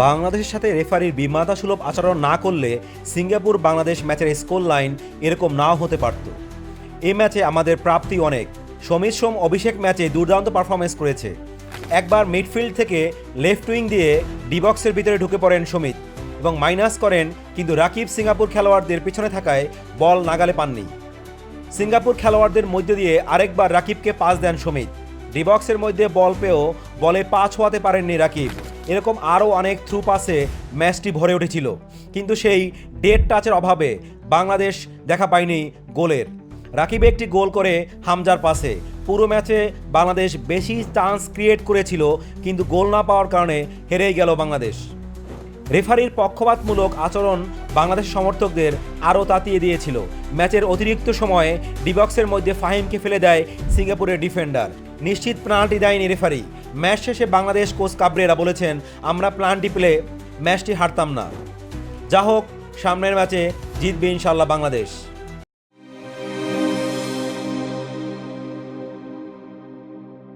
বাংলাদেশের সাথে রেফারির বিমাতাসুলভ আচরণ না করলে সিঙ্গাপুর বাংলাদেশ ম্যাচের স্কোর লাইন এরকম নাও হতে পারত। এই ম্যাচে আমাদের প্রাপ্তি অনেক। সমীর সোম অভিষেক ম্যাচে দুর্দান্ত পারফরমেন্স করেছে। একবার মিডফিল্ড থেকে লেফট উইং দিয়ে ডিবক্সের ভিতরে ঢুকে পড়েন সমিত এবং মাইনাস করেন, কিন্তু রাকিব সিঙ্গাপুর খেলোয়াড়দের পিছনে থাকায় বল নাগালে পাননি। সিঙ্গাপুর খেলোয়াড়দের মধ্যে দিয়ে আরেকবার রাকিবকে পাস দেন সমিত। ডিবক্সের মধ্যে বল পেয়েও বলে পা ছোঁয়াতে পারেননি রাকিব। এরকম আরও অনেক থ্রু পাসে ম্যাচটি ভরে উঠেছিল, কিন্তু সেই ডেড টাচের অভাবে বাংলাদেশ দেখা পায়নি গোলের। রাকিব একটি গোল করে হামজার পাসে। পুরো ম্যাচে বাংলাদেশ বেশি চান্স ক্রিয়েট করেছিল, কিন্তু গোল না পাওয়ার কারণে হেরেই গেল বাংলাদেশ। রেফারির পক্ষপাতমূলক আচরণ বাংলাদেশ সমর্থকদের আরও তাতিয়ে দিয়েছিল। ম্যাচের অতিরিক্ত সময়ে ডিবক্সের মধ্যে ফাহিমকে ফেলে দেয় সিঙ্গাপুরের ডিফেন্ডার। নিশ্চিত পেনাল্টি দেয়নি রেফারি। ম্যাচ শেষে বাংলাদেশ কোচ কাবরেরা বলেছেন, আমরা পেনাল্টি পেলে ম্যাচটি হারতাম না। যা হোক, সামনের ম্যাচে জিতবে ইনশাল্লাহ বাংলাদেশ।